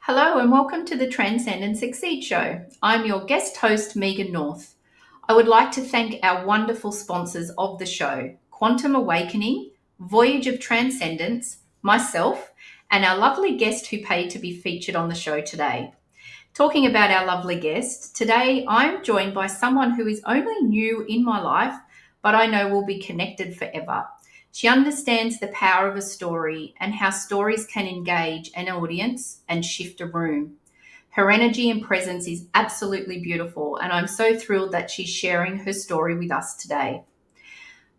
Hello and welcome to the Transcend and Succeed show. I'm your guest host, Megan North. I would like to thank our wonderful sponsors of the show, Quantum Awakening, Voyage of Transcendence, myself, and our lovely guest who paid to be featured on the show today. Talking about our lovely guest, today I'm joined by someone who is only new in my life, but I know will be connected forever. She understands the power of a story and how stories can engage an audience and shift a room. Her energy and presence is absolutely beautiful, and I'm so thrilled that she's sharing her story with us today.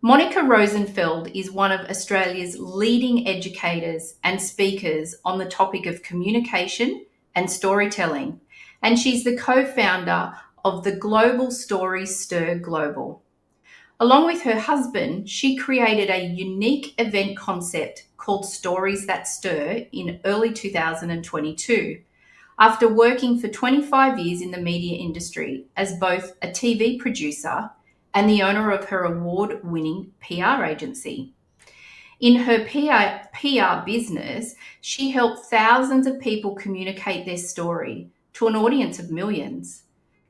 Monica Rosenfeld is one of Australia's leading educators and speakers on the topic of communication and storytelling, and she's the co-founder of the Global Story Stir Global. Along with her husband, she created a unique event concept called Stories That Stir in early 2022, after working for 25 years in the media industry as both a TV producer and the owner of her award-winning PR agency. In her PR business, she helped thousands of people communicate their story to an audience of millions.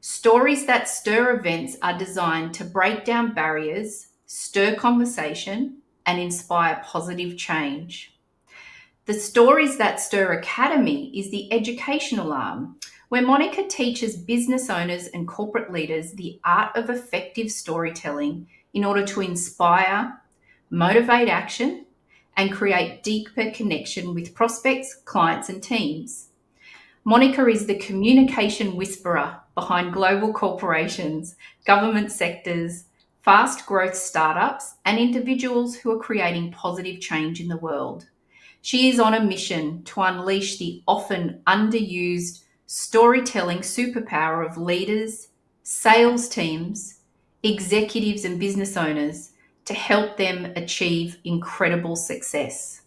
Stories That Stir events are designed to break down barriers, stir conversation, and inspire positive change. The Stories That Stir Academy is the educational arm, where Monica teaches business owners and corporate leaders the art of effective storytelling in order to inspire, motivate action, and create deeper connection with prospects, clients, and teams. Monica is the communication whisperer behind global corporations, government sectors, fast growth startups, and individuals who are creating positive change in the world. She is on a mission to unleash the often underused storytelling superpower of leaders, sales teams, executives, and business owners to help them achieve incredible success.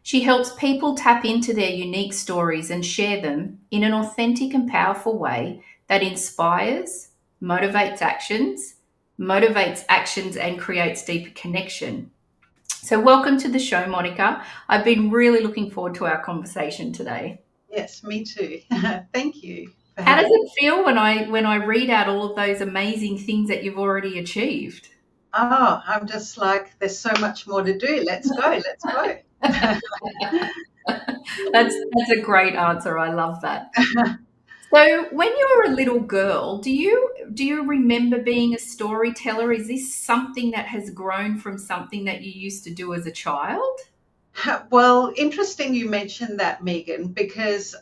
She helps people tap into their unique stories and share them in an authentic and powerful way that inspires, motivates actions, and creates deeper connection. So, welcome to the show, Monica. I've been really looking forward to our conversation today. Yes, me too. Thank you. How does it feel when I read out all of those amazing things that you've already achieved? Oh, I'm just like, there's so much more to do. Let's go. Let's go. That's a great answer. I love that. So, when you were a little girl, do you remember being a storyteller? Is this something that has grown from something that you used to do as a child? Well, interesting you mentioned that, Megan, because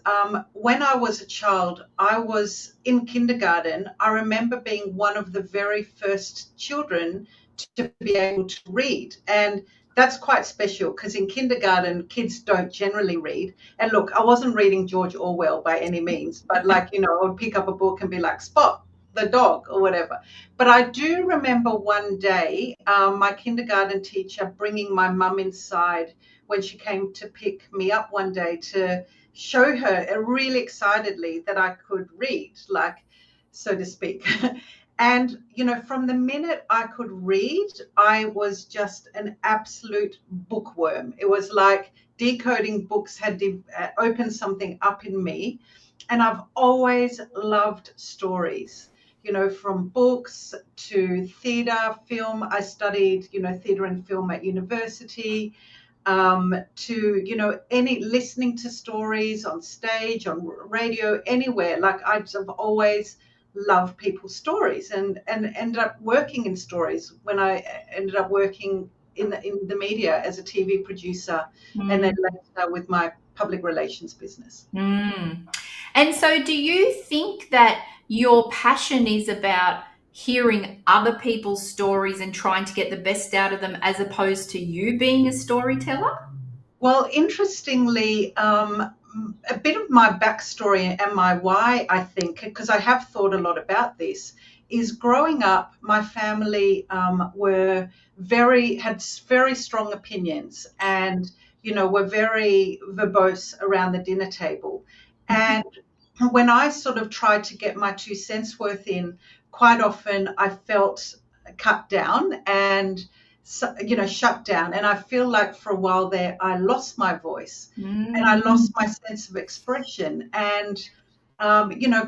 when I was a child, I was in kindergarten. I remember being one of the very first children to be able to read. And that's quite special because in kindergarten, kids don't generally read. And look, I wasn't reading George Orwell by any means, but like, I would pick up a book and be like, Spot the dog or whatever. But I do remember one day my kindergarten teacher bringing my mum inside when she came to pick me up one day to show her really excitedly that I could read, like, so to speak. And, from the minute I could read, I was just an absolute bookworm. It was like decoding books had opened something up in me. And I've always loved stories, from books to theatre, film. I studied, theatre and film at university, to, any listening to stories on stage, on radio, anywhere. Like I've always loved people's stories, and ended up working in stories when I ended up working in the media as a TV producer, and then later with my public relations business. And so, do you think that your passion is about hearing other people's stories and trying to get the best out of them as opposed to you being a storyteller? Well, interestingly, a bit of my backstory and my why, I think, because I have thought a lot about this, is growing up, my family had very strong opinions, and were very verbose around the dinner table. And when I sort of tried to get my 2 cents worth in, quite often I felt cut down and shut down. And I feel like for a while there, I lost my voice and I lost my sense of expression. And,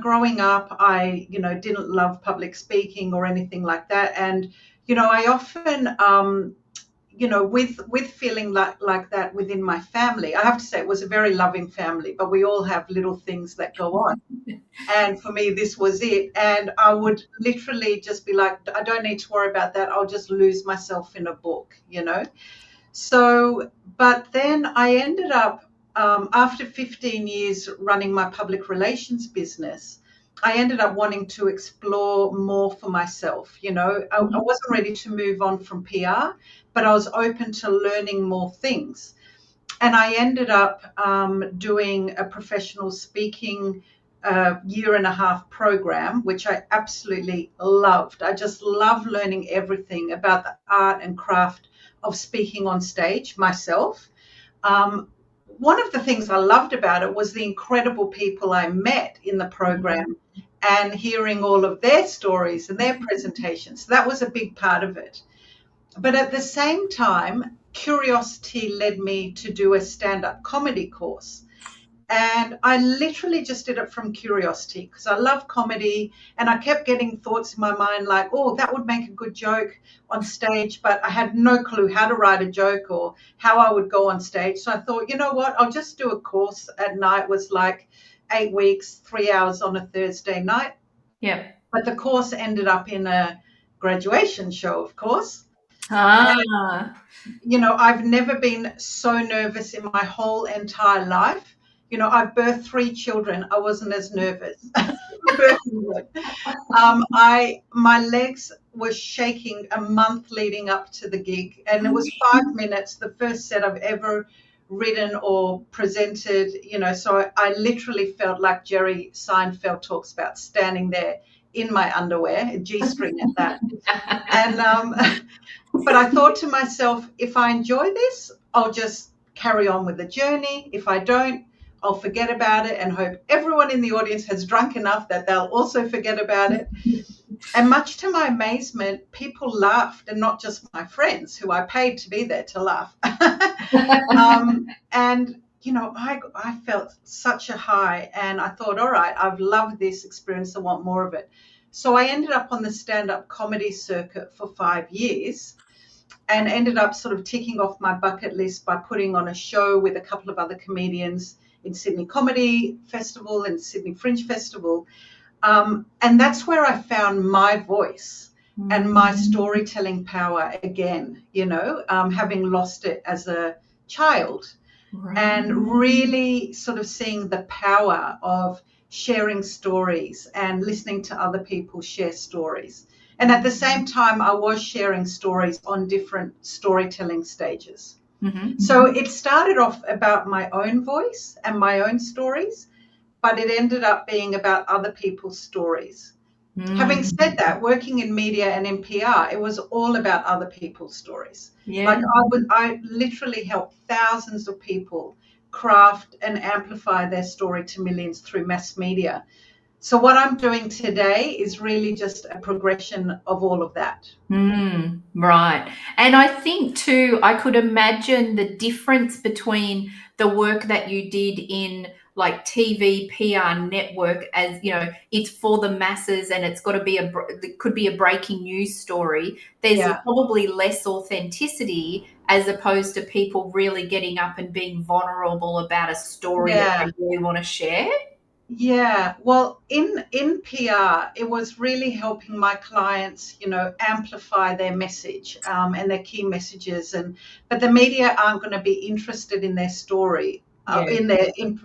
growing up, I, didn't love public speaking or anything like that. And, I often, with feeling like that within my family, I have to say it was a very loving family, but we all have little things that go on. And for me, this was it. And I would literally just be like, I don't need to worry about that. I'll just lose myself in a book. So, but then I ended up, after 15 years running my public relations business, I ended up wanting to explore more for myself. I wasn't ready to move on from PR, but I was open to learning more things. And I ended up doing a professional speaking year-and-a-half program, which I absolutely loved. I just love learning everything about the art and craft of speaking on stage myself. One of the things I loved about it was the incredible people I met in the program and hearing all of their stories and their presentations. That was a big part of it. But at the same time, curiosity led me to do a stand-up comedy course. And I literally just did it from curiosity because I love comedy, and I kept getting thoughts in my mind like, oh, that would make a good joke on stage, but I had no clue how to write a joke or how I would go on stage. So I thought, you know what, I'll just do a course at night. It was like 8 weeks, 3 hours on a Thursday night. Yeah. But the course ended up in a graduation show, of course. Ah. And, I've never been so nervous in my whole entire life. I've birthed 3 children. I wasn't as nervous. My legs were shaking a month leading up to the gig, and it was 5 minutes, the first set I've ever written or presented. So I literally felt like Jerry Seinfeld talks about, standing there in my underwear, a G-string at that. And but I thought to myself, if I enjoy this, I'll just carry on with the journey. If I don't, I'll forget about it and hope everyone in the audience has drunk enough that they'll also forget about it. And much to my amazement, people laughed, and not just my friends who I paid to be there to laugh. And, I felt such a high, and I thought, all right, I've loved this experience. I want more of it. So I ended up on the stand-up comedy circuit for 5 years and ended up sort of ticking off my bucket list by putting on a show with a couple of other comedians in Sydney Comedy Festival and Sydney Fringe Festival. And that's where I found my voice and my storytelling power again, having lost it as a child. Right. And really sort of seeing the power of sharing stories and listening to other people share stories. And at the same time, I was sharing stories on different storytelling stages. Mm-hmm. So it started off about my own voice and my own stories, but it ended up being about other people's stories. Mm. Having said that, working in media and in PR, it was all about other people's stories. Yeah. Like I literally helped thousands of people craft and amplify their story to millions through mass media. So what I'm doing today is really just a progression of all of that. Right. And I think too, I could imagine the difference between the work that you did in like TV, PR network, as you know, it's for the masses and it's got to be it could be a breaking news story. There's Yeah, probably less authenticity as opposed to people really getting up and being vulnerable about a story that yeah. they really want to share. Yeah, well, in PR, it was really helping my clients, amplify their message, and their key messages, but the media aren't going to be interested in their story, Yeah.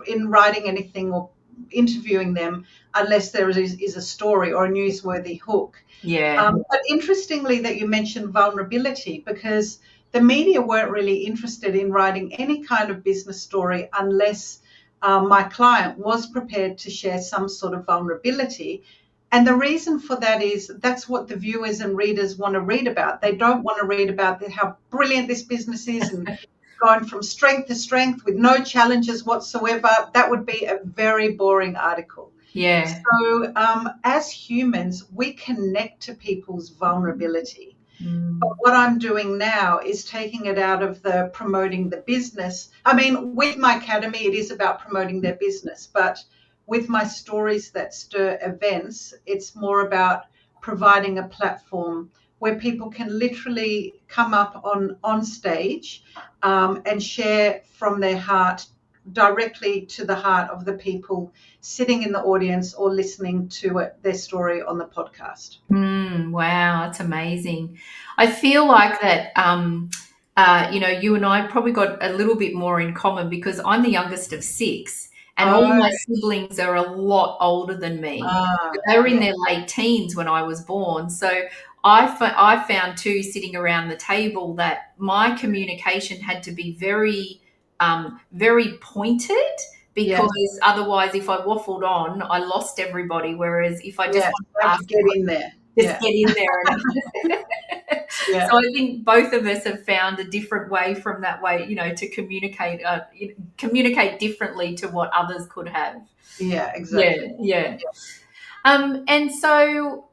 in writing anything or interviewing them unless there is a story or a newsworthy hook. Yeah. But interestingly, that you mentioned vulnerability, because the media weren't really interested in writing any kind of business story unless my client was prepared to share some sort of vulnerability. And the reason for that is that's what the viewers and readers want to read about. They don't want to read about how brilliant this business is and going from strength to strength with no challenges whatsoever. That would be a very boring article. Yeah. So, as humans, we connect to people's vulnerability. But Mm. what I'm doing now is taking it out of the promoting the business. I mean, with my academy, it is about promoting their business, but with my stories that stir events, it's more about providing a platform where people can literally come up on stage, and share from their heart directly to the heart of the people sitting in the audience or listening to their story on the podcast. Wow, that's amazing. I feel like that, you and I probably got a little bit more in common because I'm the youngest of six, and all Oh, my siblings are a lot older than me. They were in yeah, their late teens when I was born. So I found too, sitting around the table, that my communication had to be very pointed yes, because otherwise, if I waffled on, I lost everybody. Whereas if I just yes. wanted You to have ask, to get in there. just Yeah, get in there and yeah, so I think both of us have found a different way from that way, to communicate differently to what others could have. yeah, Yeah, exactly. yeah. And so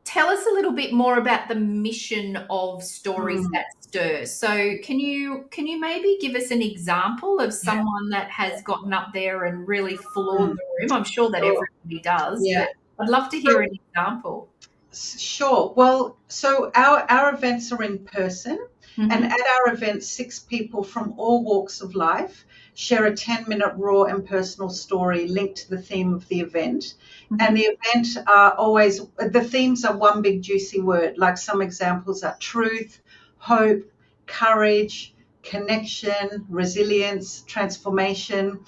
tell us a little bit more about the mission of Stories Mm, That Stir. So can you maybe give us an example of yeah, someone that has gotten up there and really floored mm, the room? I'm sure that sure. everybody does, Yeah. but I'd love to hear So, an example. sure. Well, so our events are in person, and Hmm. at our events, six people from all walks of life share a 10-minute raw and personal story linked to the theme of the event. And Hmm. the event are always, the themes are one big juicy word. Like some examples are truth, hope, courage, connection, resilience, transformation.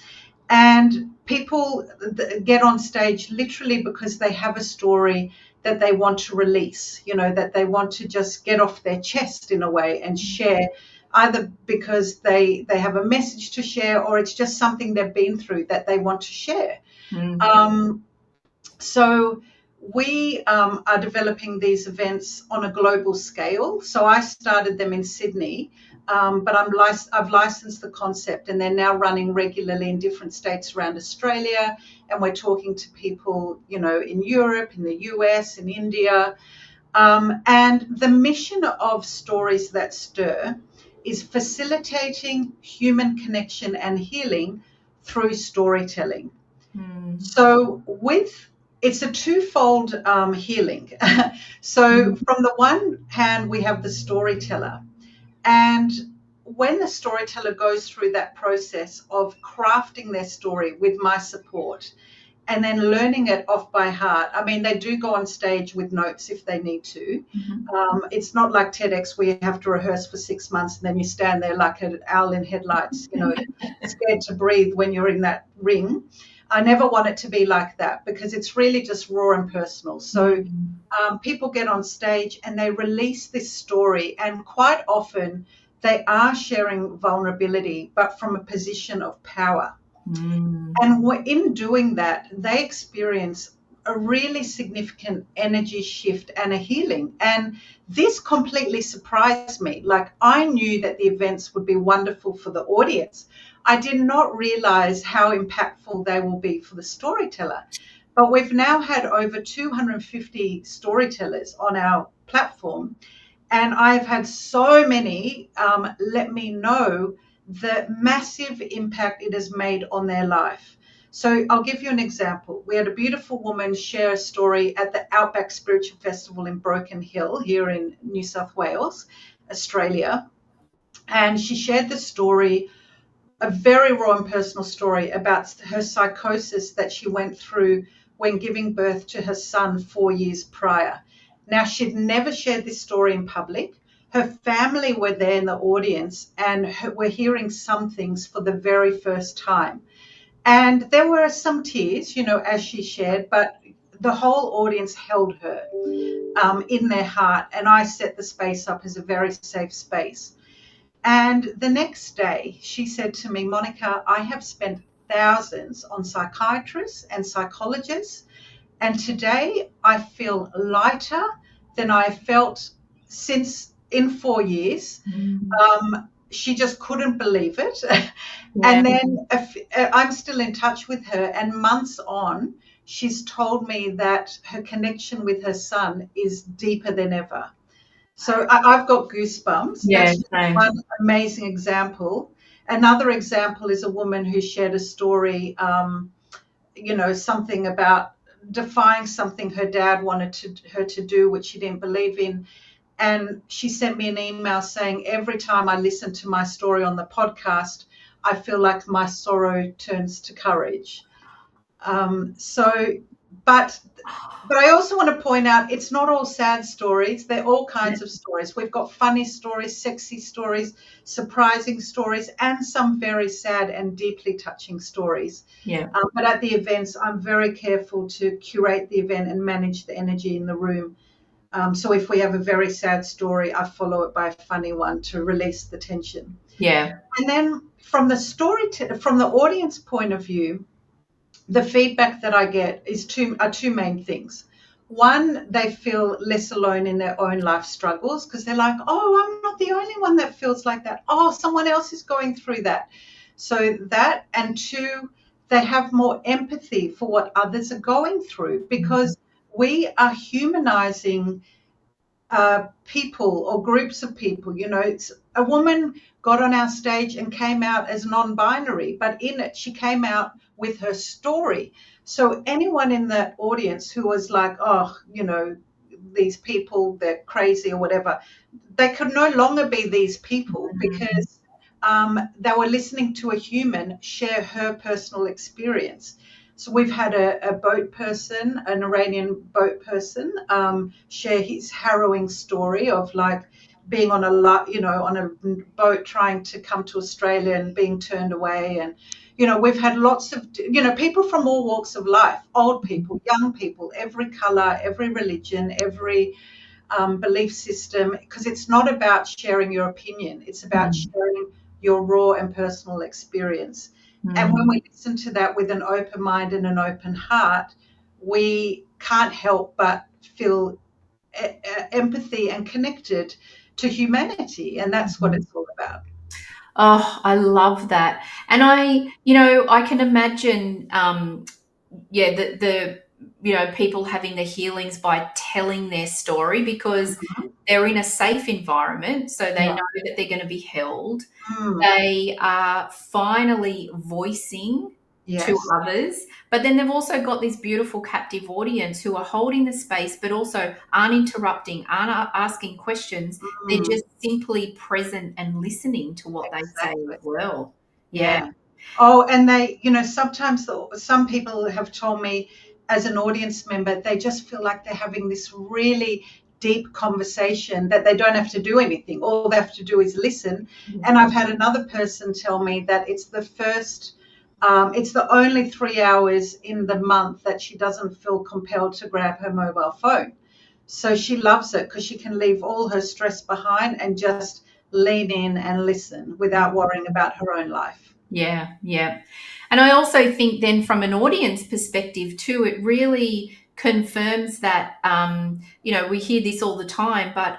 And people get on stage literally because they have a story that they want to release, that they want to just get off their chest in a way and share, either because they have a message to share or it's just something they've been through that they want to share. Mm. Um, so we are developing these events on a global scale. So I started them in Sydney, but I've licensed the concept, and they're now running regularly in different states around Australia. And we're talking to people, in Europe, in the US, in India. And the mission of Stories That Stir is facilitating human connection and healing through storytelling. Mm. So it's a twofold healing. So Mm. from the one hand, we have the storyteller, and when the storyteller goes through that process of crafting their story with my support and then learning it off by heart. I mean, they do go on stage with notes if they need to. Mhm. It's not like TEDx where you have to rehearse for 6 months and then you stand there like an owl in headlights, scared to breathe when you're in that ring. I never want it to be like that because it's really just raw and personal. So Mm. people get on stage and they release this story, and quite often they are sharing vulnerability, but from a position of power. Mm. And in doing that, they experience a really significant energy shift and a healing. And this completely surprised me. Like, I knew that the events would be wonderful for the audience. I did not realize how impactful they will be for the storyteller. But we've now had over 250 storytellers on our platform, and I've had so many let me know the massive impact it has made on their life. So I'll give you an example. We had a beautiful woman share a story at the Outback Spiritual Festival in Broken Hill here in New South Wales, Australia. And she shared the story, a very raw and personal story about her psychosis that she went through when giving birth to her son 4 years prior. Now, she'd never shared this story in public. Her family were there in the audience and were hearing some things for the very first time. And there were some tears, as she shared, but the whole audience held her in their heart. And I set the space up as a very safe space. And the next day, she said to me, Monica, I have spent thousands on psychiatrists and psychologists, and today I feel lighter than I felt since in 4 years. She just couldn't believe it. Yeah. And then I'm still in touch with her, and months on, she's told me that her connection with her son is deeper than ever. So I've got goosebumps. Yeah, That's just same. one amazing example. Another example is a woman who shared a story, something about defying something her dad wanted her to do, which she didn't believe in. And she sent me an email saying, every time I listen to my story on the podcast, I feel like my sorrow turns to courage. So, but I also want to point out it's not all sad stories. They're all kinds of stories. We've got funny stories, sexy stories, surprising stories, and some very sad and deeply touching stories. Yeah. But at the events, I'm very careful to curate the event and manage the energy in the room. So if we have a very sad story, I follow it by a funny one to release the tension. Yeah. And then from from the audience point of view, the feedback that I get are two main things. One, they feel less alone in their own life struggles because they're like, oh, I'm not the only one that feels like that. Oh, someone else is going through that. So that, and two, they have more empathy for what others are going through because we are humanizing people or groups of people. It's a woman got on our stage and came out as non-binary, but in it she came out with her story. So anyone in that audience who was like, oh, these people, they're crazy or whatever, they could no longer be these people because they were listening to a human share her personal experience. So we've had a boat person, an Iranian boat person, share his harrowing story of like being on a boat trying to come to Australia and being turned away. And, we've had lots of, people from all walks of life, old people, young people, every color, every religion, every belief system, because it's not about sharing your opinion. It's about sharing your raw and personal experience. And when we listen to that with an open mind and an open heart, we can't help but feel empathy and connected to humanity. And that's what it's all about. Oh, I love that. And I can imagine, the people having the healings by telling their story because they're in a safe environment, so they Yeah. know that they're going to be held. Mm, They are finally voicing to yes. others, but then they've also got this beautiful captive audience who are holding the space, but also aren't interrupting, aren't asking questions. They're Mm, just simply present and listening to what they say exactly. as well. Yeah. Yeah. Oh, and they, sometimes some people have told me as an audience member, they just feel like they're having this really deep conversation that they don't have to do anything. All they have to do is listen. And I've had another person tell me that it's the only 3 hours in the month that she doesn't feel compelled to grab her mobile phone. So she loves it because she can leave all her stress behind and just lean in and listen without worrying about her own life. Yeah, yeah. And I also think then from an audience perspective too, it really confirms that, we hear this all the time, but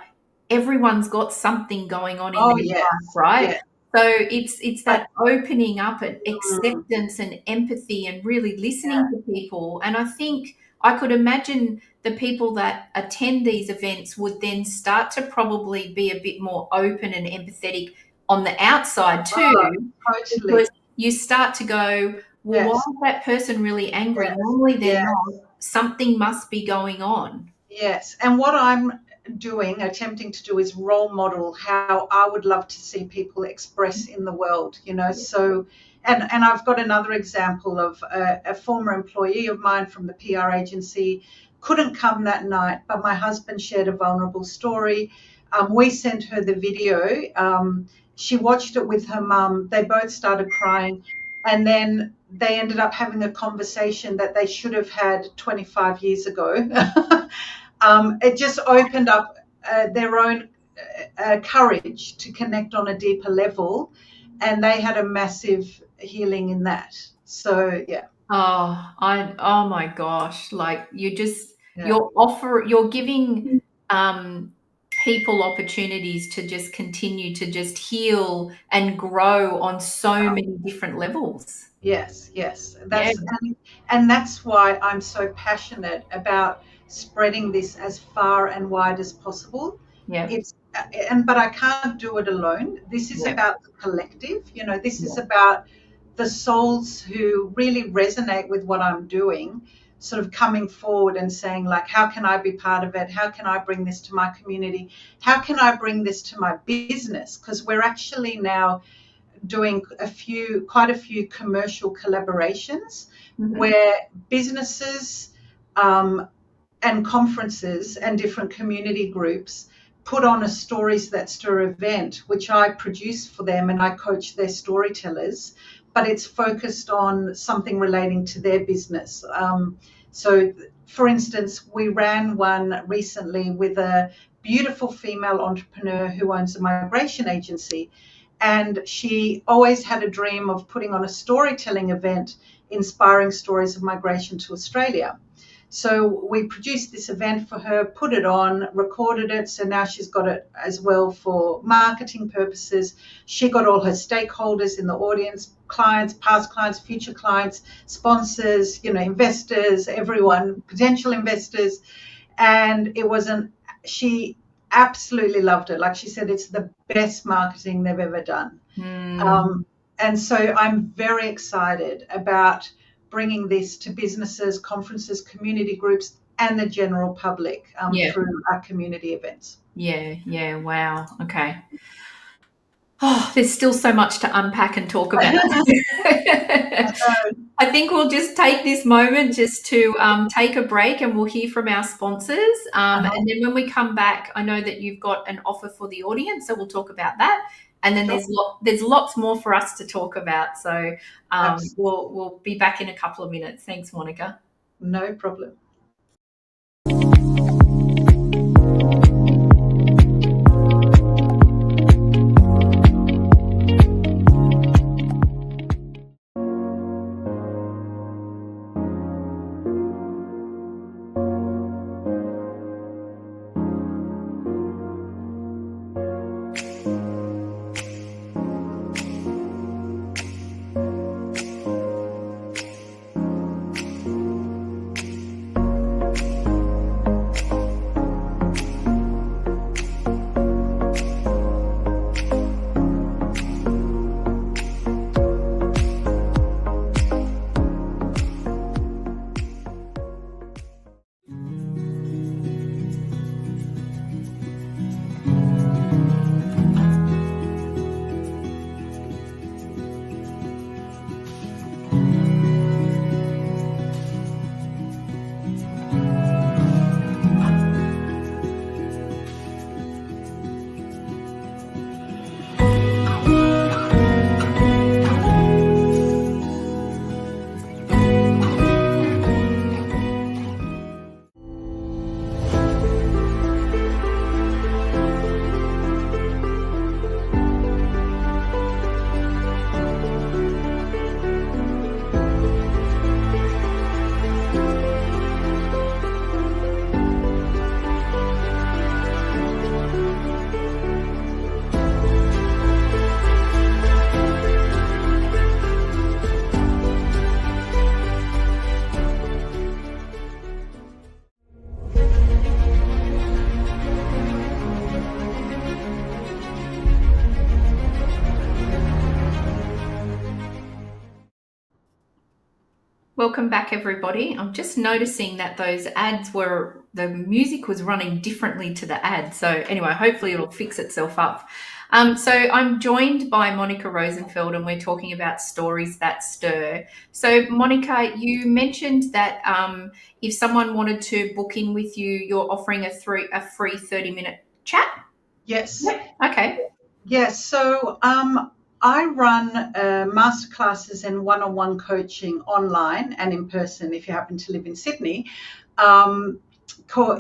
everyone's got something going on in Oh, their yes. life, right? Yes. So it's But that opening up and mm, acceptance and empathy and really listening yeah, to people. And I think I could imagine the people that attend these events would then start to probably be a bit more open and empathetic on the outside too, oh, because totally. you start to go, well, why Yes, is that person really angry? yes, Normally they're yes. not. Something must be going on. Yes, and what I'm doing, attempting to do, is role model how I would love to see people express in the world, you know. So, and I've got another example of a former employee of mine from the PR agency couldn't come that night, but my husband shared a vulnerable story. We sent her the video. She watched it with her mum. They both started crying, and then they ended up having a conversation that they should have had 25 years ago. It just opened up their own courage to connect on a deeper level, and they had a massive healing in that. So yeah, Oh my gosh, like yeah, you're giving um people opportunities to just continue to just heal and grow on so many different levels. yes, yes. Yeah, And that's why I'm so passionate about spreading this as far and wide as possible. yeah, It's and but I can't do it alone. This is yeah, about the collective. You know, this is yeah. about the souls who really resonate with what I'm doing, sort of coming forward and saying, like, how can I be part of it? How can I bring this to my community? How can I bring this to my business? Because we're actually now doing quite a few commercial collaborations Mhm. where businesses um, and conferences and different community groups put on a Stories That Stir event, which I produce for them and I coach their storytellers, but it's focused on something relating to their business. So, for instance, we ran one recently with a beautiful female entrepreneur who owns a migration agency. And she always had a dream of putting on a storytelling event inspiring stories of migration to Australia. So we produced this event for her, put it on, recorded it. So now she's got it as well for marketing purposes. She got all her stakeholders in the audience, clients, past clients, future clients, sponsors, you know, investors, everyone, potential investors. And she absolutely loved it. Like she said, it's the best marketing they've ever done. Mm, Um, and so I'm very excited about bringing this to businesses, conferences, community groups, and the general public yeah, through our community events. yeah, yeah. Wow. Okay. Oh, there's still so much to unpack and talk about. I think we'll just take this moment just to take a break and we'll hear from our sponsors. Uh-huh. And then when we come back, I know that you've got an offer for the audience, so we'll talk about that. And then Sure. there's lots more for us to talk about. So Absolutely. we'll be back in a couple of minutes. Thanks, Monica. No problem. Welcome back, everybody. I'm just noticing that those ads were, the music was running differently to the ad. So, anyway, hopefully it'll fix itself up. So, I'm joined by Monica Rosenfeld, and we're talking about stories that stir. So, Monica, you mentioned that if someone wanted to book in with you, you're offering a free 30-minute chat. Yes. Yep. Okay. Yes. So I run masterclasses and one-on-one coaching online and in person if you happen to live in Sydney. Called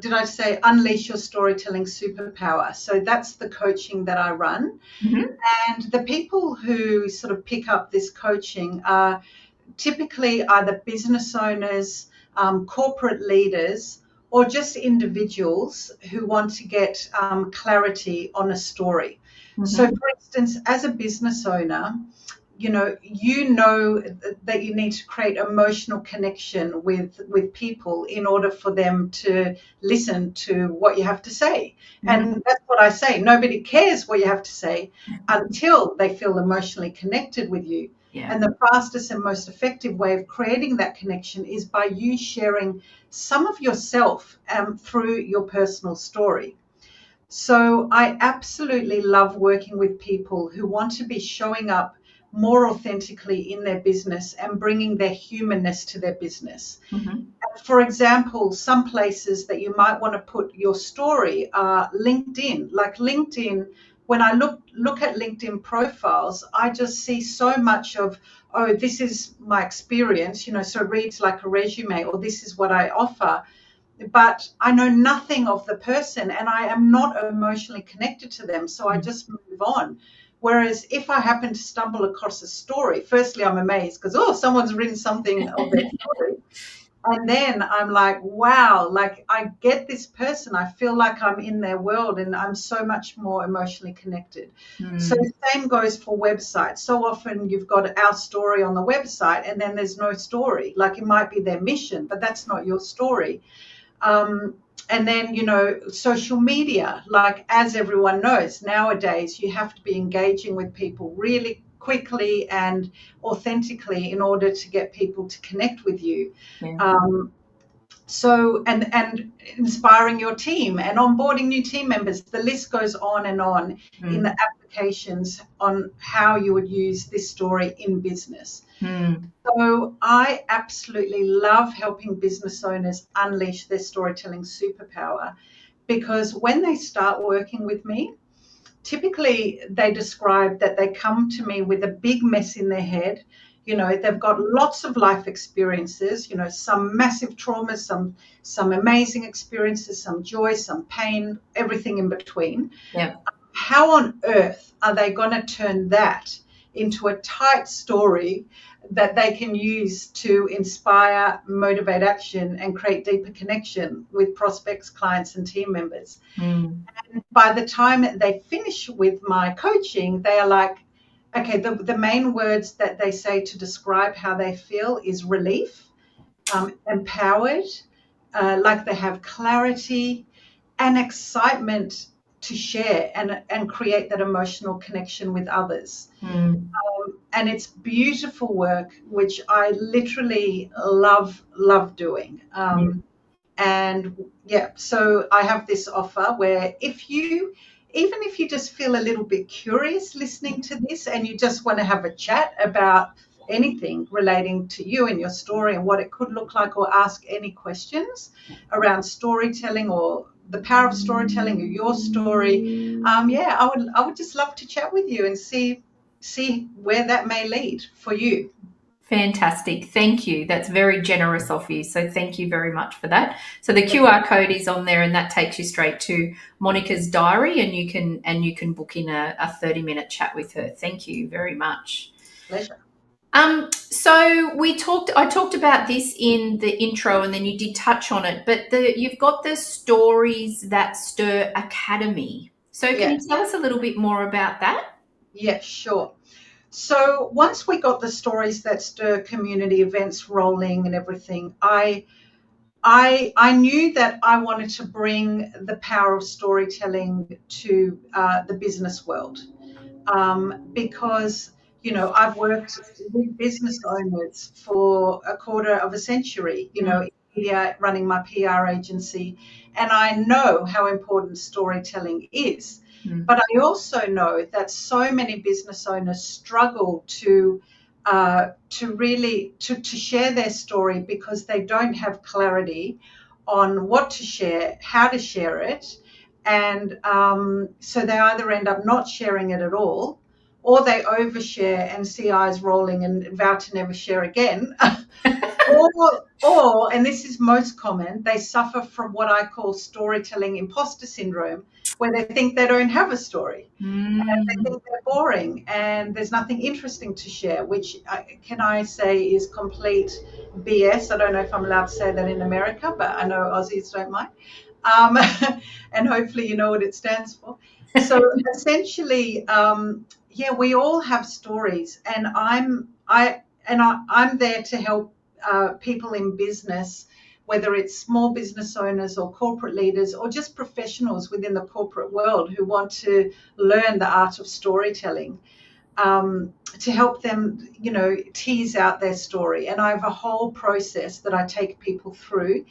did I say Unleash Your Storytelling Superpower? So that's the coaching that I run. Mm-hmm. And the people who sort of pick up this coaching are typically either business owners, corporate leaders, or just individuals who want to get clarity on a story. Mm-hmm. So, for instance, as a business owner, you know that you need to create emotional connection with people in order for them to listen to what you have to say. Mm-hmm. And that's what I say. Nobody cares what you have to say until they feel emotionally connected with you. Yeah. And the fastest and most effective way of creating that connection is by you sharing some of yourself through your personal story. So I absolutely love working with people who want to be showing up more authentically in their business and bringing their humanness to their business. Mm-hmm. For example, some places that you might want to put your story are LinkedIn. Like LinkedIn, when I look at LinkedIn profiles, I just see so much of, oh, this is my experience, so it reads like a resume, or this is what I offer. But I know nothing of the person and I am not emotionally connected to them. So I just move on. Whereas if I happen to stumble across a story, firstly, I'm amazed because, oh, someone's written something of their story. And then I'm like, wow, like I get this person. I feel like I'm in their world and I'm so much more emotionally connected. So the same goes for websites. So often you've got our story on the website and then there's no story. Like it might be their mission, but that's not your story. And then, social media, like as everyone knows, nowadays you have to be engaging with people really quickly and authentically in order to get people to connect with you. Yeah. So and inspiring your team and onboarding new team members, the list goes on and on in the applications on how you would use this story in business. So I absolutely love helping business owners unleash their storytelling superpower, because when they start working with me, typically they describe that they come to me with a big mess in their head. They've got lots of life experiences, some massive traumas, some amazing experiences, some joy, some pain, everything in between. Yeah. How on earth are they going to turn that into a tight story that they can use to inspire, motivate action, and create deeper connection with prospects, clients, and team members? And by the time they finish with my coaching, they are like, okay, the main words that they say to describe how they feel is relief, empowered, like they have clarity and excitement to share and create that emotional connection with others. And it's beautiful work, which I literally love doing. And yeah, so I have this offer where even if you just feel a little bit curious listening to this and you just want to have a chat about anything relating to you and your story and what it could look like, or ask any questions around storytelling or the power of storytelling or your story, I would just love to chat with you and see where that may lead for you. Fantastic. Thank you. That's very generous of you. So thank you very much for that. So the QR code is on there and that takes you straight to Monica's diary, and you can book in a 30-minute chat with her. Thank you very much. Pleasure. So I talked about this in the intro and then you did touch on it, but you've got the Stories That Stir Academy. So can you tell us a little bit more about that? Yeah, sure. So once we got the Stories That Stir community events rolling and everything, I knew that I wanted to bring the power of storytelling to the business world, because I've worked with business owners for a quarter of a century, Mm, in media, running my PR agency, and I know how important storytelling is. mm, But I also know that so many business owners struggle to share their story because they don't have clarity on what to share, how to share it, and so they either end up not sharing it at all, or they overshare and see eyes rolling and vow to never share again. Or, and this is most common, they suffer from what I call storytelling imposter syndrome, where they think they don't have a story. They mm. think they're boring and there's nothing interesting to share, which can I say is complete BS. I don't know if I'm allowed to say that in America, but I know Aussies don't mind. Um, and hopefully you know what it stands for. So essentially, yeah, we all have stories, and I'm there to help people in business, whether it's small business owners or corporate leaders or just professionals within the corporate world who want to learn the art of storytelling, to help them, tease out their story. And I have a whole process that I take people through.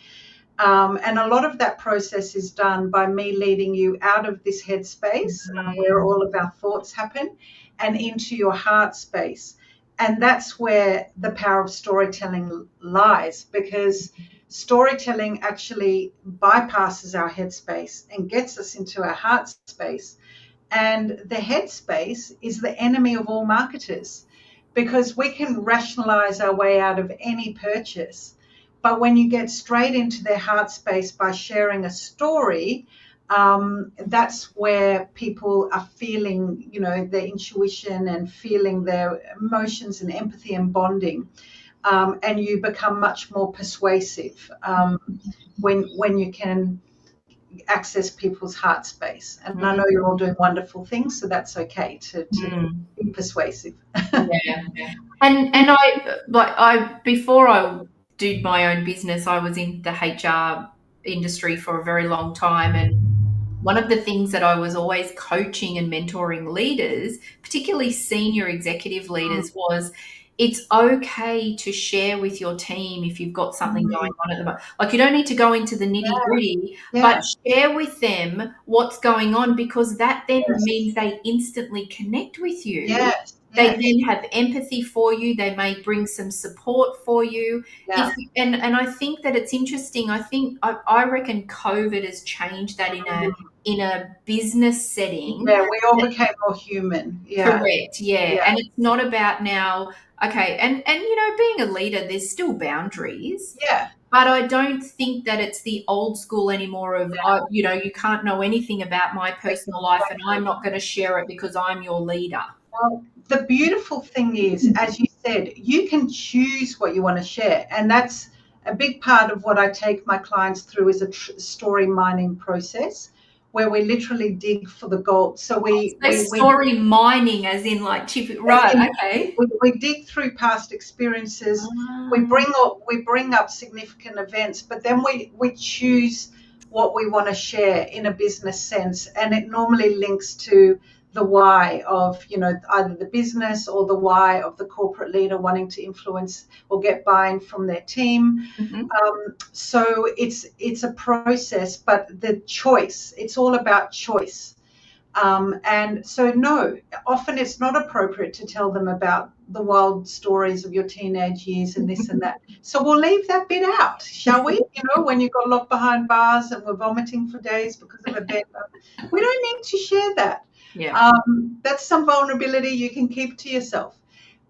And a lot of that process is done by me leading you out of this headspace where all of our thoughts happen and into your heart space. And that's where the power of storytelling lies, because storytelling actually bypasses our headspace and gets us into our heart space. And the headspace is the enemy of all marketers, because we can rationalize our way out of any purchase. But when you get straight into their heart space by sharing a story, that's where people are feeling, their intuition and feeling their emotions and empathy and bonding. And you become much more persuasive when you can access people's heart space. And I know Mm, you're all doing wonderful things, so that's okay to mm. be persuasive. Yeah. And I before I did my own business, I was in the HR industry for a very long time. And one of the things that I was always coaching and mentoring leaders, particularly senior executive Mm, leaders, was it's okay to share with your team if you've got something going mm, on at the moment. Like, you don't need to go into the nitty gritty, but yeah, share with them what's going on, because that then yes, means they instantly connect with you. yes, They yes, then have empathy for you. They may bring some support for you. yeah. If and I think that it's interesting. I reckon COVID has changed that in a business setting. Yeah, we all became more human. Yeah, Correct, yeah. yeah, And it's not about now, okay, and being a leader, there's still boundaries, yeah, but I don't think that it's the old school anymore of, yeah. you can't know anything about my personal life and I'm Exactly. not going to share it because I'm your leader. Well, the beautiful thing is, as you said, you can choose what you want to share. And that's a big part of what I take my clients through is a story mining process where we literally dig for the gold. So So story mining as in like chip, as right, in okay. we dig through past experiences, Ah, we bring up significant events, but then we choose what we want to share in a business sense, and it normally links to the why of, either the business or the why of the corporate leader wanting to influence or get buy-in from their team. mhm. So it's a process, but the choice, it's all about choice. And so, no, often it's not appropriate to tell them about the wild stories of your teenage years and this and that. So we'll leave that bit out, shall we? When you got locked behind bars and were vomiting for days because of a bed. We don't need to share that. Yeah. That's some vulnerability you can keep to yourself.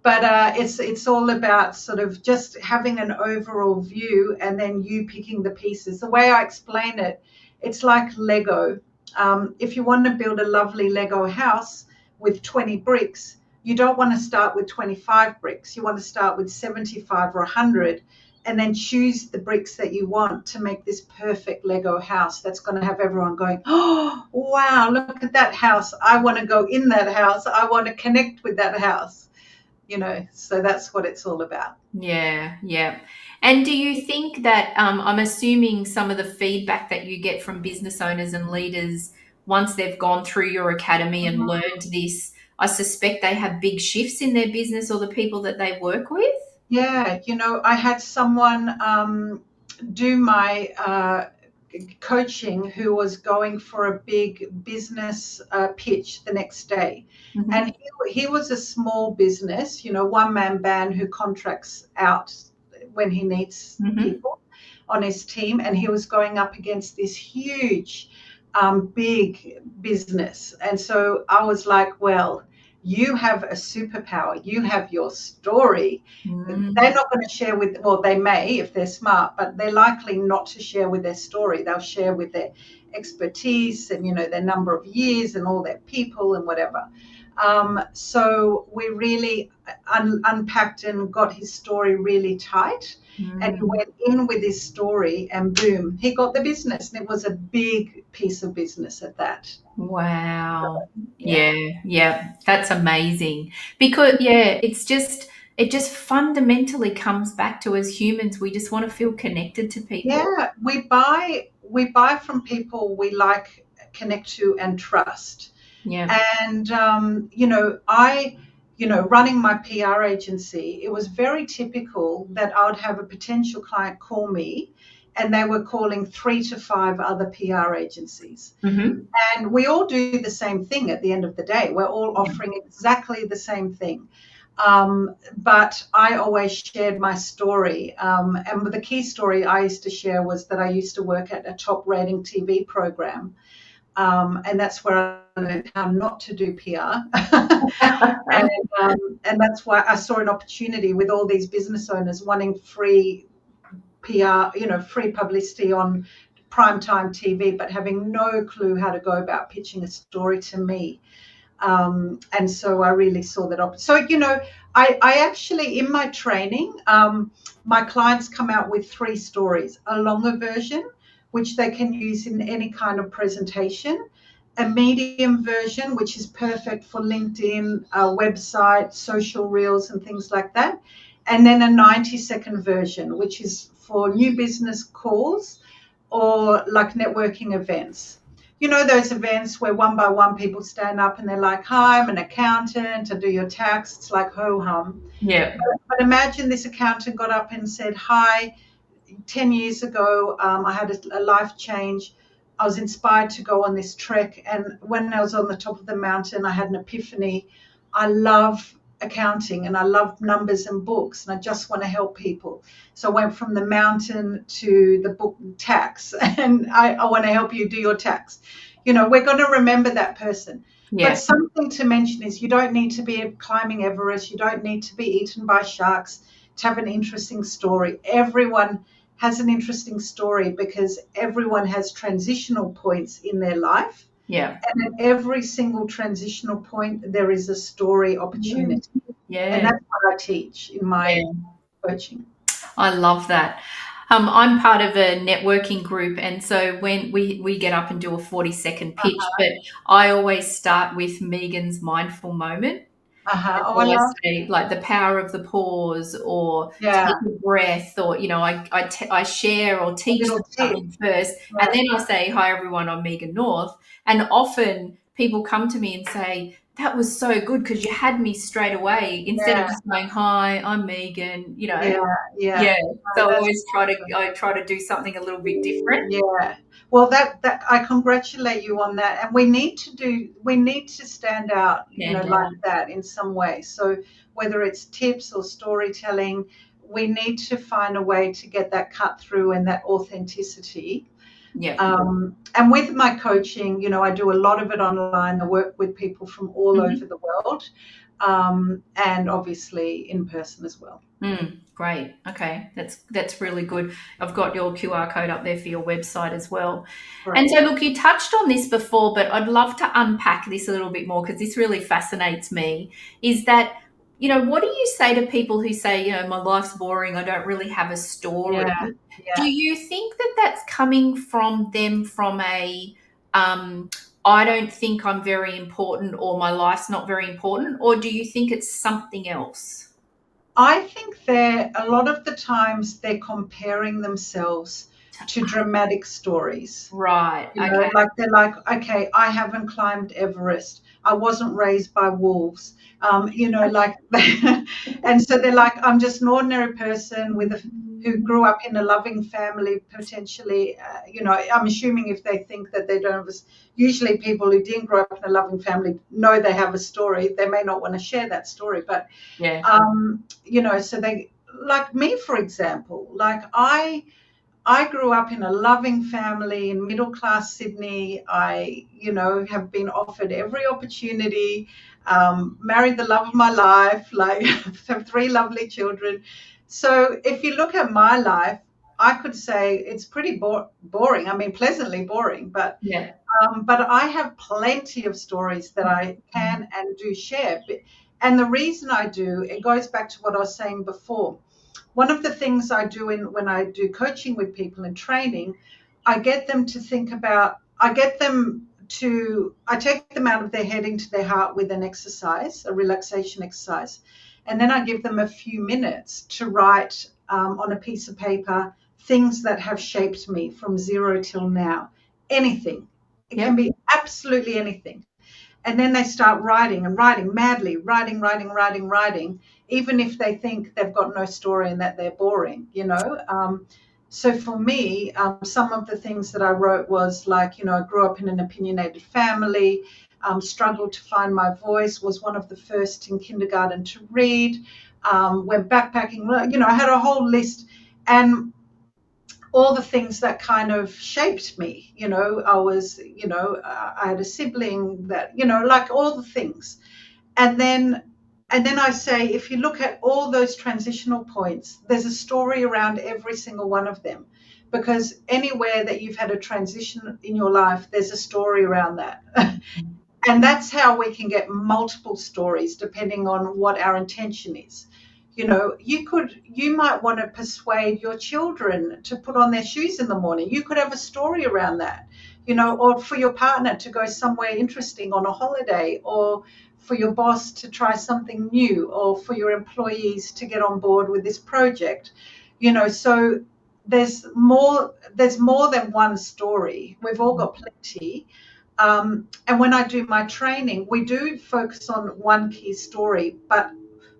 But it's all about sort of just having an overall view and then you picking the pieces. The way I explain it, it's like Lego. If you want to build a lovely Lego house with 20 bricks, you don't want to start with 25 bricks. You want to start with 75 or 100 and then choose the bricks that you want to make this perfect Lego house that's going to have everyone going, oh, wow, look at that house. I want to go in that house. I want to connect with that house. So that's what it's all about. Yeah, yeah. And do you think that, I'm assuming some of the feedback that you get from business owners and leaders once they've gone through your academy and learned this, I suspect they have big shifts in their business or the people that they work with. Yeah, I had someone do my coaching who was going for a big business pitch the next day. And Mm-hmm. he was a small business, one-man band who contracts out when he needs Mm-hmm. people on his team. And he was going up against this huge, big business. And so I was like, well, you have a superpower. You have your story. They're Mm. not going to share with, well, they may if they're smart, but they're likely not to share with their story. They'll share with their expertise and, their number of years and all their people and whatever. So we really unpacked and got his story really tight. And he Mm. went in with his story and boom, he got the business. And it was a big piece of business at that. Wow. Yeah. Yeah, yeah, that's amazing. Because yeah, it just fundamentally comes back to as humans, we just want to feel connected to people. Yeah, we buy from people we like, connect to, and trust. Yeah. And running my PR agency, it was very typical that I would have a potential client call me, and they were calling 3 to 5 other PR agencies. Mm-hmm. And we all do the same thing at the end of the day. We're all Yeah. offering exactly the same thing. But I always shared my story. And the key story I used to share was that I used to work at a top rating TV program. And that's where I learned how not to do PR. And that's why I saw an opportunity with all these business owners wanting free PR, free publicity on primetime TV, but having no clue how to go about pitching a story to me. And so I really saw that so I actually, in my training, my clients come out with 3 stories: a longer version, which they can use in any kind of presentation; a medium version, which is perfect for LinkedIn, website, social reels, and things like that; and then a 90-second version, which is for new business calls or like networking events. Those events where one by one people stand up and they're like, "Hi, I'm an accountant, I do your tax." It's like ho hum. Yeah. But imagine this accountant got up and said, "Hi, 10 years ago, I had a life change. I was inspired to go on this trek. And when I was on the top of the mountain, I had an epiphany. I love accounting and I love numbers and books, and I just want to help people. So I went from the mountain to the book tax, and I want to help you do your tax." We're going to remember that person. But Yeah. something to mention is you don't need to be climbing Everest. You don't need to be eaten by sharks to have an interesting story. Everyone has an interesting story because everyone has transitional points in their life. Yeah. And at every single transitional point, there is a story Mm. opportunity. And Yeah. that's what I teach in my Yeah. coaching. I love that. I'm part of a networking group, and so when we get up and do a 40-second pitch, but I always start with Megan's mindful moment. Uh-huh. And Oh, I so I love. say like the power of the pause, or take Yeah. a breath, or I share or A teach little them tip. something first, and Yeah. then I say, "Hi everyone, I'm Megan North," and often people come to me and say, "That was so good because you had me straight away," instead of Yeah. just going, "Hi, I'm Megan," Yeah. Yeah. Yeah. Oh, So that's awesome. I try to do something a little bit different. Yeah. Well, that I congratulate you on that. And we need to stand out, Stand like out. that in some way. So whether it's tips or storytelling, we need to find a way to get that cut through and that authenticity. Yeah. And with my coaching, I do a lot of it online. I work with people from all Mhm. over the world, and obviously in person as well. Great. Okay. That's really good. I've got your QR code up there for your website as well. And Great. so look, you touched on this before, but I'd love to unpack this a little bit more because this really fascinates me. Is that, what do you say to people who say, my life's boring, I don't really have a story? Yeah. Do Yeah. you think that that's coming from them from um, I don't think I'm very important or my life's not very important, or do you think it's something else? I think a lot of the times they're comparing themselves to dramatic stories. Right. You know, Okay. like they're like, okay, I haven't climbed Everest. I wasn't raised by wolves. Like, and so they're like, I'm just an ordinary person who grew up in a loving family, potentially. I'm assuming if they think that they don't have usually people who didn't grow up in a loving family know they have a story. They may not want to share that story, but Yeah. so they, like me, for example, like I grew up in a loving family in middle class Sydney. I, have been offered every opportunity, married the love of my life, like have 3 lovely children. So if you look at my life, I could say it's pretty boring. I mean, pleasantly boring, but Yeah. I have plenty of stories that I can and do share. And the reason I do, it goes back to what I was saying before. One of the things I do when I do coaching with people and training, I get them to think about, I take them out of their head into their heart with an exercise, a relaxation exercise. And then I give them a few minutes to write on a piece of paper things that have shaped me from 0 till now. Anything. It can be absolutely anything. And then they start writing and writing madly, writing, even if they think they've got no story and that they're boring, So for me, some of the things that I wrote was like, I grew up in an opinionated family, struggled to find my voice, was one of the first in kindergarten to read, went backpacking, I had a whole list. And all the things that kind of shaped me, I was, I had a sibling that, like all the things. And then I say, if you look at all those transitional points, there's a story around every single one of them, because anywhere that you've had a transition in your life, there's a story around that. And that's how we can get multiple stories depending on what our intention is. You might want to persuade your children to put on their shoes in the morning. You could have a story around that, or for your partner to go somewhere interesting on a holiday, or for your boss to try something new, or for your employees to get on board with this project. So there's more than one story. We've all got plenty. And when I do my training, we do focus on one key story, but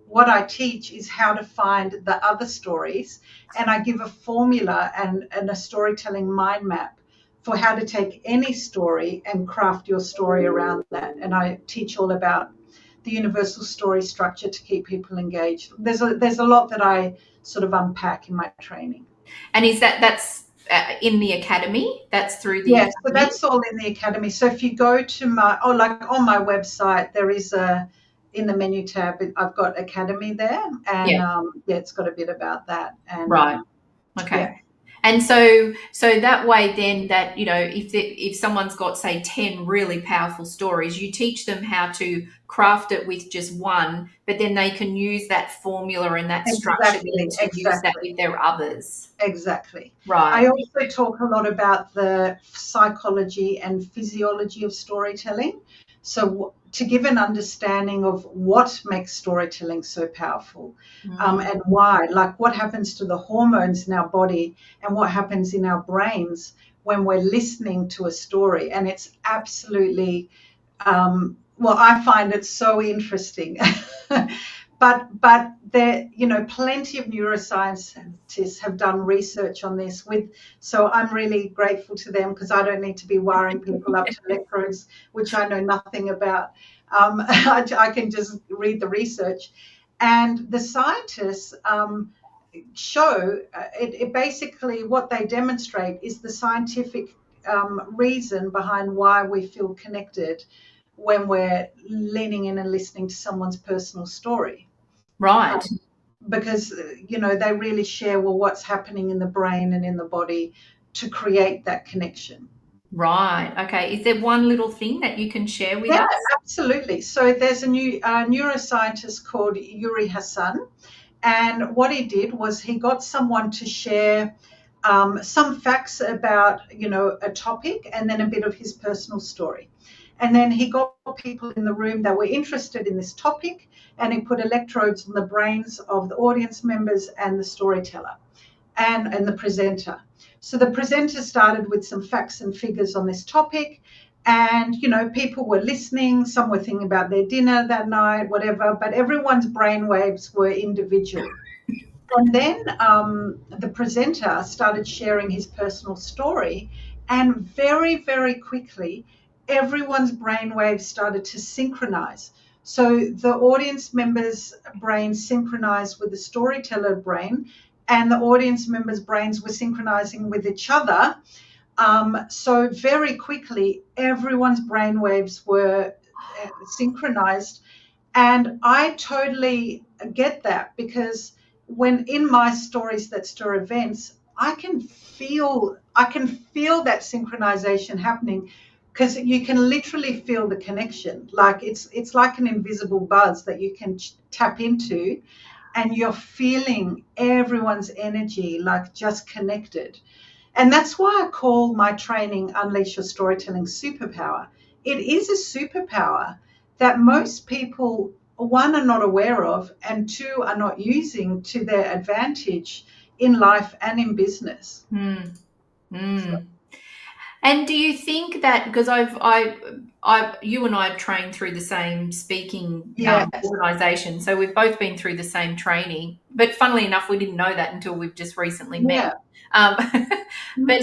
what I teach is how to find the other stories, and I give a formula and a storytelling mind map for how to take any story and craft your story around that. And I teach all about the universal story structure to keep people engaged. There's a lot that I sort of unpack in my training. And is that's in the academy? That's through the academy? So that's all in the academy. So if you go to on my website, there is in the menu tab, I've got academy there, and it's got a bit about that. And right. Okay. Yeah. And so that way then that, if someone's got, say, 10 really powerful stories, you teach them how to craft it with just one, but then they can use that formula and that structure to use that with their others. Exactly. Right. I also talk a lot about the psychology and physiology of storytelling. So to give an understanding of what makes storytelling so powerful, and why, like what happens to the hormones in our body and what happens in our brains when we're listening to a story. And it's absolutely, I find it so interesting. But there, plenty of neuroscientists have done research on this so I'm really grateful to them, because I don't need to be wiring people up to electrodes, which I know nothing about. I can just read the research, and the scientists show it basically what they demonstrate is the scientific reason behind why we feel connected when we're leaning in and listening to someone's personal story. Right. Because, they really share, what's happening in the brain and in the body to create that connection. Right. Okay. Is there one little thing that you can share with us? Yeah, absolutely. So there's a new neuroscientist called Yuri Hassan. And what he did was he got someone to share some facts about, a topic, and then a bit of his personal story. And then he got people in the room that were interested in this topic, and he put electrodes on the brains of the audience members and the storyteller and the presenter. So the presenter started with some facts and figures on this topic, And, people were listening, some were thinking about their dinner that night, whatever, but everyone's brainwaves were individual. And then the presenter started sharing his personal story, and very, very quickly, everyone's brainwaves started to synchronize. So the audience members' brains synchronized with the storyteller brain, and the audience members' brains were synchronizing with each other. So very quickly, everyone's brainwaves were synchronized. And I totally get that, because when in my stories that stir events, I can feel that synchronization happening, because you can literally feel the connection. Like it's like an invisible buzz that you can tap into, and you're feeling everyone's energy like just connected. And that's why I call my training Unleash Your Storytelling Superpower. It is a superpower that most people, one, are not aware of, and two, are not using to their advantage in life and in business. Mm. So, Mm. And do you think that, because you and I have trained through the same speaking yes. organisation, so we've both been through the same training. But funnily enough, we didn't know that until we've just recently met. Yeah. Um, but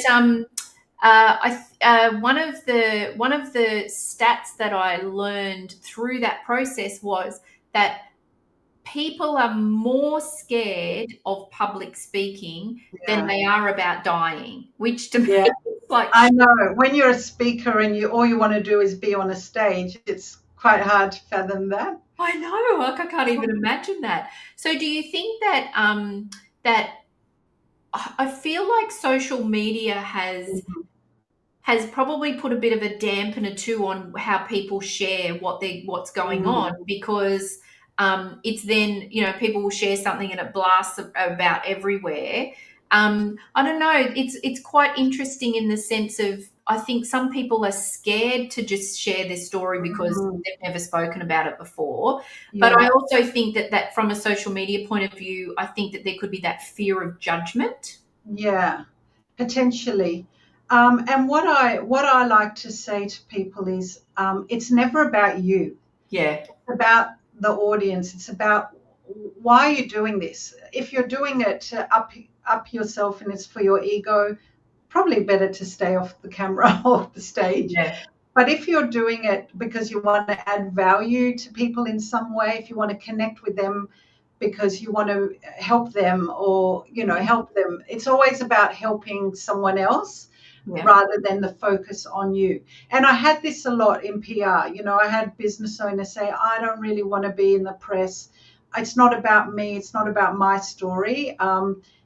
one of the stats that I learned through that process was that people are more scared of public speaking than Yeah. they are about dying, which to me Yeah. is like, I know. When you're a speaker and all you want to do is be on a stage, it's quite hard to fathom that. I know, like I can't even imagine that. So do you think that that I feel like social media has probably put a bit of a dampener too on how people share what's going Mm, on, because it's then, people will share something and it blasts about everywhere. I don't know. It's quite interesting in the sense of, I think some people are scared to just share their story because mm, they've never spoken about it before. But I yeah. also think that from a social media point of view, I think that there could be that fear of judgment. Yeah, potentially. And what I like to say to people is, it's never about you. Yeah, It's about the audience. It's about why you're doing this. If you're doing it to up yourself and it's for your ego, probably better to stay off the camera or the stage. yeah, But if you're doing it because you want to add value to people in some way, if you want to connect with them because you want to help them, or help them, it's always about helping someone else yeah, rather than the focus on you. And I had this a lot in PR. I had business owners say, I don't really want to be in the press. It's not about me. It's not about my story.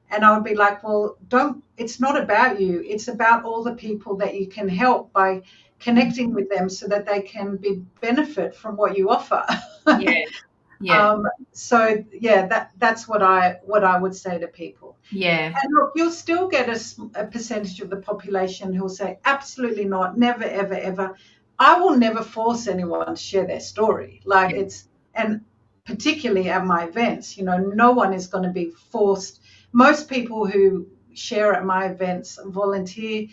And I would be like, well, don't, it's not about you. It's about all the people that you can help by connecting with them so that they can benefit from what you offer. yeah, yeah, So yeah, that's what I would say to people. yeah, And look, you'll still get a percentage of the population who'll say, absolutely not, never, ever, ever. I will never force anyone to share their story. Like yeah, and particularly at my events, no one is going to be forced. Most people who share at my events volunteer.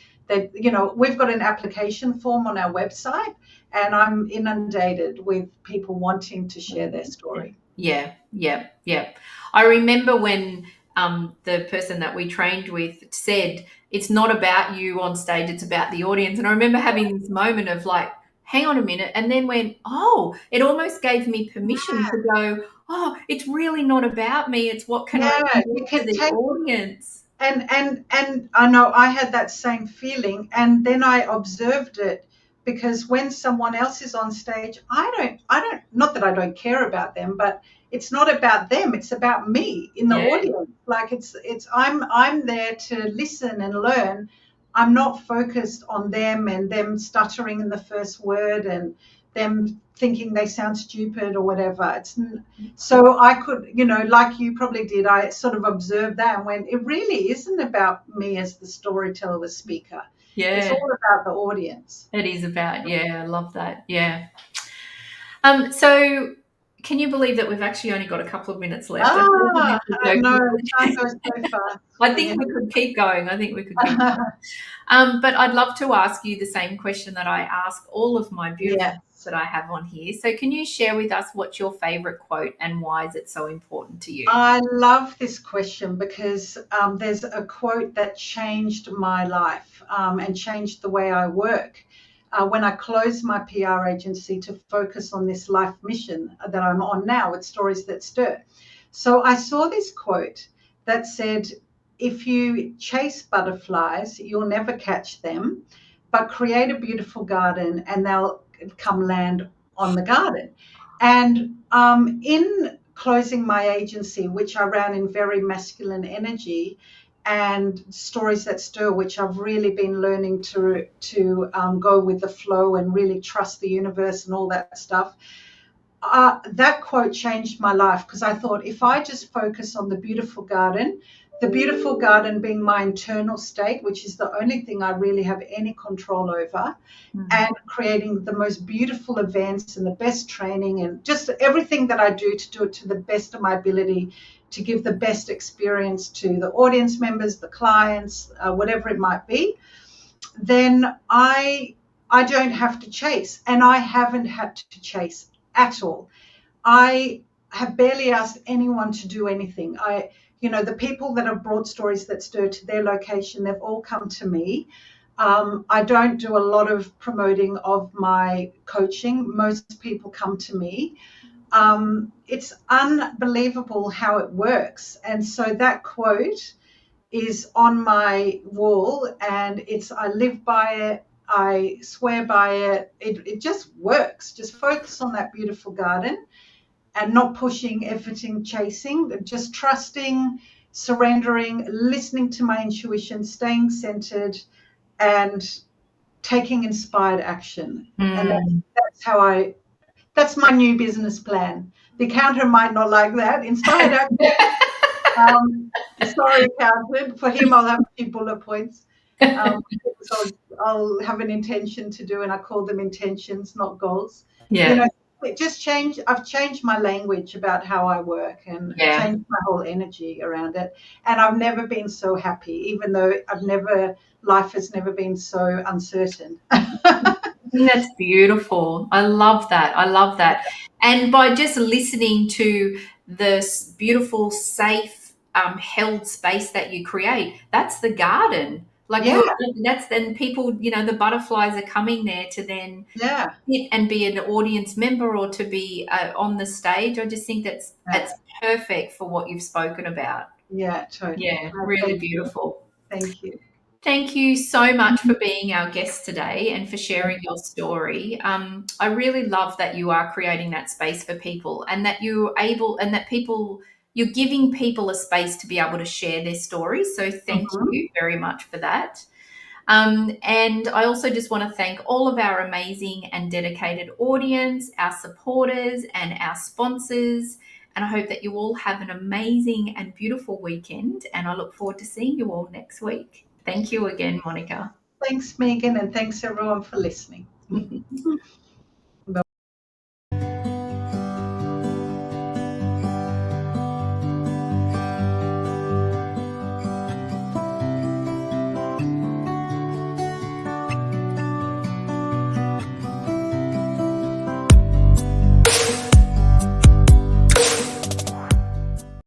We've got an application form on our website, and I'm inundated with people wanting to share their story. yeah, yeah, yeah. I remember when the person that we trained with said, "It's not about you on stage; it's about the audience." And I remember having this moment of like, "Hang on a minute," and then went, "Oh!" It almost gave me permission to go, "Oh, it's really not about me; it's what can I Yeah, you give to can the take. audience." And I know I had that same feeling, and then I observed it, because when someone else is on stage, I don't, not that I don't care about them, but it's not about them, it's about me in the Yeah, audience. Like I'm there to listen and learn. I'm not focused on them and them stuttering in the first word and them thinking they sound stupid or whatever. So I could, like you probably did, I sort of observed that and went, it really isn't about me as the storyteller, the speaker. It's yeah. all about the audience. It is about, yeah. I love that. Yeah. So Can you believe that we've actually only got a couple of minutes left? Ah, I know, I time goes so fast. think we could keep going. I think we could keep going. But I'd love to ask you the same question that I ask all of my beautiful Yes. that I have on here. So can you share with us what's your favorite quote and why is it so important to you? I love this question because there's a quote that changed my life and changed the way I work. When I closed my PR agency to focus on this life mission that I'm on now with Stories That Stir. So I saw this quote that said, if you chase butterflies, you'll never catch them, but create a beautiful garden and they'll come land on the garden. And in closing my agency, which I ran in very masculine energy, and Stories That Stir, which I've really been learning to go with the flow and really trust the universe and all that stuff. That quote changed my life because I thought if I just focus on the beautiful garden being my internal state, which is the only thing I really have any control over, and creating the most beautiful events and the best training and just everything that I do it to the best of my ability to give the best experience to the audience members, the clients, whatever it might be, then I don't have to chase, and I haven't had to chase at all. I have barely asked anyone to do anything. The people that have brought Stories That Stir to their location, they've all come to me. I don't do a lot of promoting of my coaching. Most people come to me. It's unbelievable how it works. And so that quote is on my wall, and I live by it. I swear by it. It just works. Just focus on that beautiful garden and not pushing, efforting, chasing, but just trusting, surrendering, listening to my intuition, staying centered, and taking inspired action. And that's my new business plan. The accountant might not like that. Inspired action. Sorry, accountant. For him, I'll have a few bullet points. So I'll have an intention to do, and I call them intentions, not goals. Yeah. I've changed my language about how I work and Yeah. changed my whole energy around it. And I've never been so happy, even though life has never been so uncertain. That's beautiful. I love that. I love that. And by just listening to this beautiful, safe, held space that you create, that's the garden. Like Yeah, that's then people, the butterflies are coming there to then yeah, sit and be an audience member or to be on the stage. I just think yeah, that's perfect for what you've spoken about. yeah, totally. Yeah, really Thank you. beautiful. Thank you. Thank you so much for being our guest today and for sharing your story. I really love that you are creating that space for people and that you're giving people a space to be able to share their stories. So thank Mhm. you very much for that. And I also just want to thank all of our amazing and dedicated audience, our supporters, and our sponsors. And I hope that you all have an amazing and beautiful weekend. And I look forward to seeing you all next week. Thank you again, Monica. Thanks, Megan, and thanks everyone for listening.